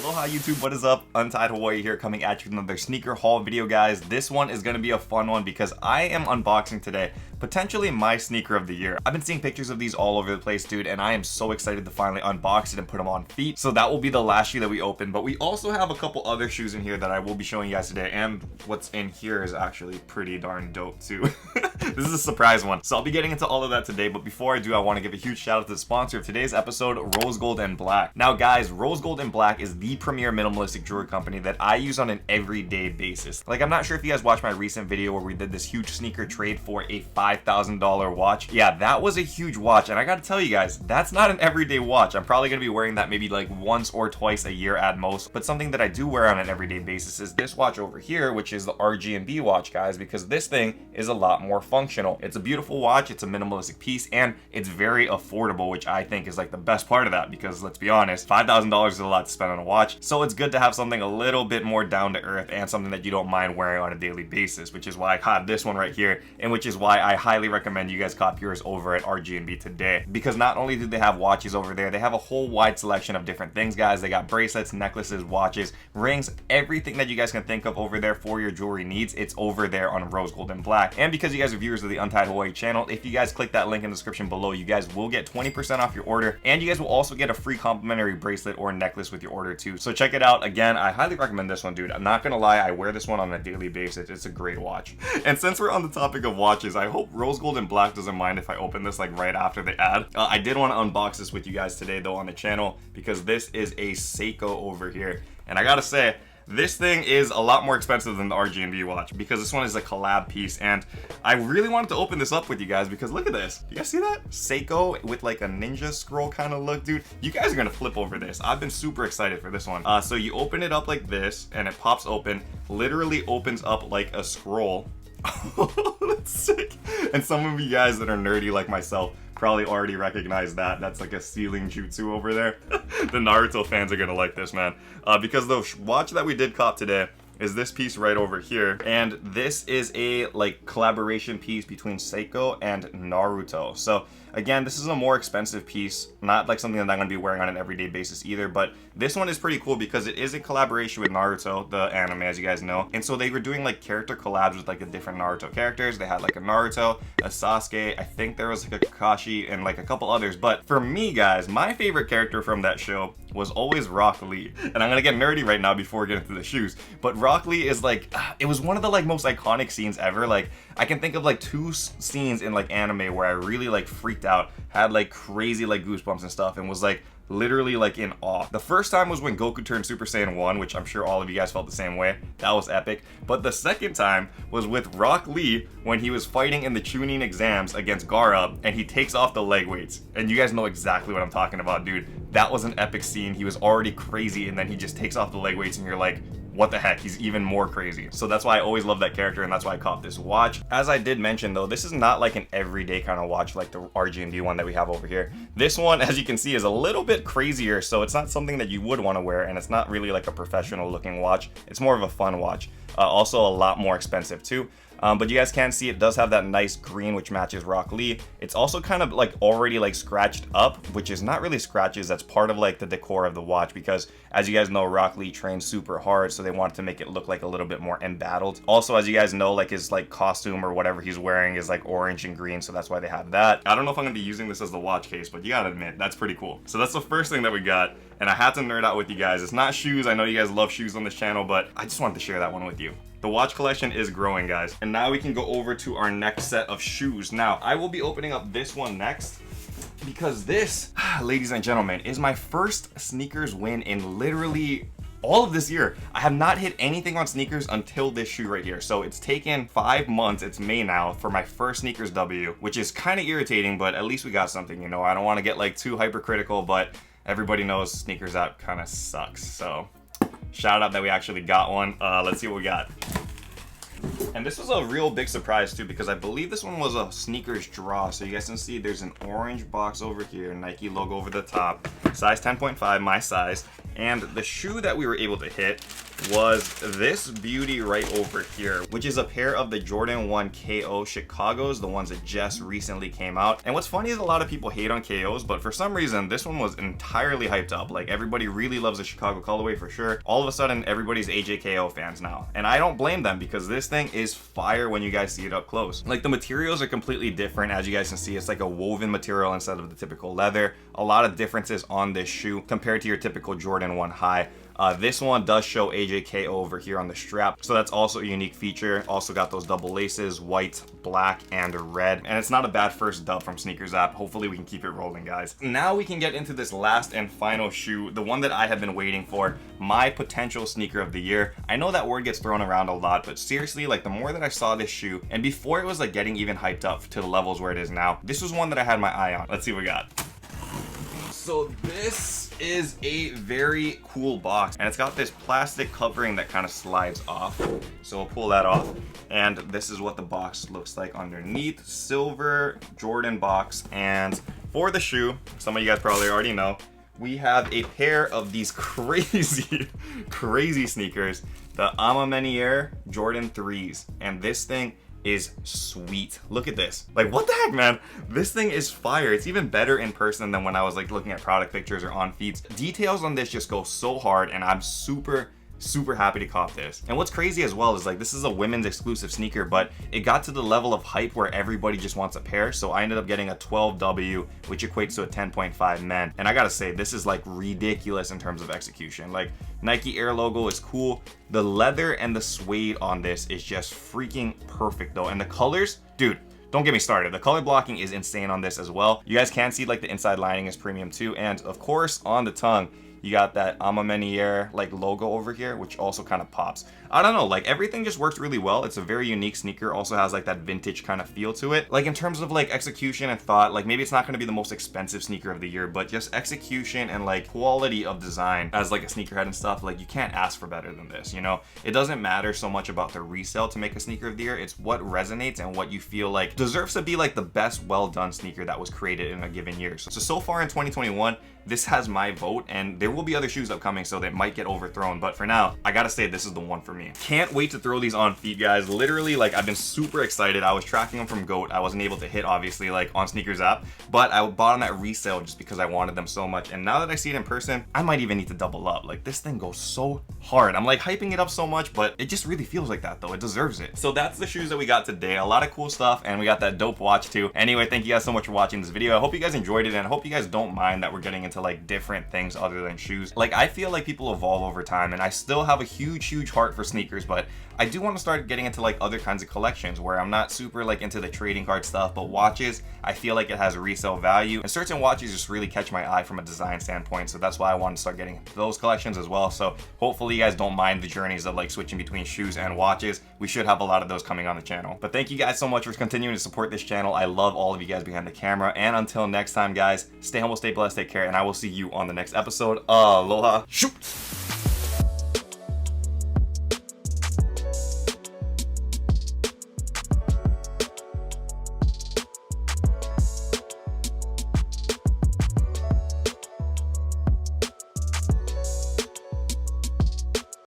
Aloha YouTube, what is up? Untied Hawaii here, coming at you with another sneaker haul video, guys. This one is gonna be a fun one because I am unboxing today potentially my sneaker of the year. I've been seeing pictures of these all over the place, dude, and I am so excited to finally unbox it and put them on feet. So that will be the last shoe that we open, but we also have a couple other shoes in here that I will be showing you guys today, and what's in here is actually pretty darn dope too. This is a surprise one. So I'll be getting into all of that today, but before I do, I want to give a huge shout out to the sponsor of today's episode, Rose Gold and Black. Now guys, Rose Gold and Black is the premier minimalistic jewelry company that I use on an everyday basis. Like, I'm not sure if you guys watched my recent video where we did this huge sneaker trade for a $5,000 watch. Yeah, that was a huge watch, and I gotta tell you guys, that's not an everyday watch. I'm probably gonna be wearing that maybe like once or twice a year at most, but something that I do wear on an everyday basis is this watch over here, which is the RG&B watch, guys, because this thing is a lot more functional. It's a beautiful watch, it's a minimalistic piece, and it's very affordable, which I think is like the best part of that, because let's be honest, $5,000 is a lot to spend on a watch, so it's good to have something a little bit more down to earth and something that you don't mind wearing on a daily basis, which is why I have this one right here, and which is why I highly recommend you guys cop yours over at RG&B today, because not only do they have watches over there, they have a whole wide selection of different things, guys. They got bracelets, necklaces, watches, rings, everything that you guys can think of over there for your jewelry needs. It's over there on Rose Gold and Black. And because you guys are viewers of the Untied Hawaii channel, if you guys click that link in the description below, you guys will get 20% off your order, and you guys will also get a free complimentary bracelet or necklace with your order too. So check it out. Again, I highly recommend this one, dude. I'm not gonna lie, I wear this one on a daily basis. It's a great watch. And since we're on the topic of watches, I hope Rose Gold and Black doesn't mind if I open this like right after the ad. I did want to unbox this with you guys today though on the channel, because this is a Seiko over here, and I gotta say, this thing is a lot more expensive than the RG&B watch, because this one is a collab piece, and I really wanted to open this up with you guys because look at this. You guys see that? Seiko with like a ninja scroll kind of look, dude. You guys are gonna flip over this. I've been super excited for this one. So you open it up like this, and it pops open, literally opens up like a scroll. That's sick. And some of you guys that are nerdy like myself probably already recognize that. That's like a ceiling jutsu over there. The Naruto fans are gonna like this, man. Because the watch that we did cop today is this piece right over here, and this is a like collaboration piece between Seiko and Naruto. So again, this is a more expensive piece, not like something that I'm gonna be wearing on an everyday basis either, but this one is pretty cool because it is a collaboration with Naruto, the anime, as you guys know. And so they were doing like character collabs with like the different Naruto characters. They had like a Naruto, a Sasuke, I think there was like a Kakashi, and like a couple others. But for me, guys, my favorite character from that show was always Rock Lee. And I'm gonna get nerdy right now before we get into the shoes, but Rock Lee is like, it was one of the like most iconic scenes ever. Like, I can think of like two scenes in like anime where I really like freaked out, had like crazy like goosebumps and stuff, and was like literally like in awe. The first time was when Goku turned Super Saiyan 1, which I'm sure all of you guys felt the same way. That was epic. But the second time was with Rock Lee when he was fighting in the Chunin exams against Gaara, and he takes off the leg weights. And you guys know exactly what I'm talking about, dude. That was an epic scene. He was already crazy, and then he just takes off the leg weights, and you're like, what the heck, he's even more crazy. So that's why I always love that character, and that's why I caught this watch. As I did mention though, this is not like an everyday kind of watch like the RG&B one that we have over here. This one, as you can see, is a little bit crazier, so it's not something that you would want to wear, and it's not really like a professional looking watch. It's more of a fun watch. Also a lot more expensive too. But you guys can see it does have that nice green which matches Rock Lee. It's also kind of like already like scratched up, which is not really scratches, that's part of like the decor of the watch, because as you guys know, Rock Lee trains super hard, so they wanted to make it look like a little bit more embattled. Also, as you guys know, like his like costume or whatever he's wearing is like orange and green, so that's why they have that. I don't know if I'm gonna be using this as the watch case, but you gotta admit, that's pretty cool. So that's the first thing that we got, and I had to nerd out with you guys. It's not shoes, I know you guys love shoes on this channel, but I just wanted to share that one with you. The watch collection is growing, guys. And now we can go over to our next set of shoes. Now, I will be opening up this one next, because this, ladies and gentlemen, is my first sneakers win in literally all of this year. I have not hit anything on sneakers until this shoe right here. So it's taken 5 months, it's May now, for my first sneakers W, which is kind of irritating, but at least we got something, you know. I don't want to get like too hypercritical, but everybody knows sneakers app kind of sucks. So shout out that we actually got one. Let's see what we got. And this was a real big surprise too, because I believe this one was a sneakers draw. So you guys can see there's an orange box over here, Nike logo over the top, size 10.5, my size. And the shoe that we were able to hit was this beauty right over here, which is a pair of the Jordan 1 KO Chicagos, the ones that just recently came out. And what's funny is a lot of people hate on KOs, but for some reason this one was entirely hyped up. Like, everybody really loves the Chicago colorway for sure. All of a sudden everybody's AJKO fans now, and I don't blame them, because this thing is fire when you guys see it up close. Like, the materials are completely different. As you guys can see, it's like a woven material instead of the typical leather. A lot of differences on this shoe compared to your typical Jordan 1 high. This one does show AJKO over here on the strap, so that's also a unique feature. Also got those double laces, white, black, and red. And it's not a bad first dub from Sneakers app. Hopefully we can keep it rolling, guys. Now we can get into this last and final shoe, the one that I have been waiting for, my potential sneaker of the year. I know that word gets thrown around a lot, but seriously, like, the more that I saw this shoe, and before it was like getting even hyped up to the levels where it is now, this was one that I had my eye on. Let's see what we got. So this is a very cool box, and it's got this plastic covering that kind of slides off. So we'll pull that off, and this is what the box looks like underneath. Silver Jordan box. And for the shoe, some of you guys probably already know, we have a pair of these crazy sneakers, the Amameniere Jordan 3s, and this thing is sweet. Look at this. Like, what the heck, man? This thing is fire. It's even better in person than when I was like looking at product pictures or on feeds. Details on this just go so hard, and I'm super happy to cop this. And what's crazy as well is, like, this is a women's exclusive sneaker, but it got to the level of hype where everybody just wants a pair. So I ended up getting a 12W, which equates to a 10.5 men. And I gotta say, this is like ridiculous in terms of execution. Like, Nike Air logo is cool. The leather and the suede on this is just freaking perfect though. And the colors, dude, don't get me started. The color blocking is insane on this as well. You guys can see like the inside lining is premium too. And of course on the tongue, you got that Amameniere like logo over here, which also kind of pops. I don't know, like, everything just works really well. It's a very unique sneaker, also has like that vintage kind of feel to it. Like, in terms of like execution and thought, like, maybe it's not going to be the most expensive sneaker of the year, but just execution and like quality of design as like a sneakerhead and stuff, like, you can't ask for better than this, you know? It doesn't matter so much about the resale to make a sneaker of the year. It's what resonates and what you feel like deserves to be like the best well done sneaker that was created in a given year. So far in 2021, this has my vote, and there will be other shoes upcoming, so they might get overthrown, but for now, I gotta say, this is the one for me. Can't wait to throw these on feet, guys. Literally, like, I've been super excited. I was tracking them from GOAT. I wasn't able to hit, obviously, like, on Sneakers app, but I bought them at resale just because I wanted them so much, and now that I see it in person, I might even need to double up. Like, this thing goes so hard. I'm, like, hyping it up so much, but it just really feels like that, though. It deserves it. So that's the shoes that we got today. A lot of cool stuff, and we got that dope watch, too. Anyway, thank you guys so much for watching this video. I hope you guys enjoyed it, and I hope you guys don't mind that we're getting into, like, different things other than shoes. Like, I feel like people evolve over time, and I still have a huge heart for sneakers, but I do want to start getting into like other kinds of collections where I'm not super like into the trading card stuff, but watches, I feel like it has a resale value, and certain watches just really catch my eye from a design standpoint. So that's why I want to start getting those collections as well. So hopefully you guys don't mind the journeys of like switching between shoes and watches. We should have a lot of those coming on the channel. But thank you guys so much for continuing to support this channel. I love all of you guys behind the camera, and until next time, guys, stay humble, stay blessed, take care, and I will see you on the next episode. Aloha. Shoot!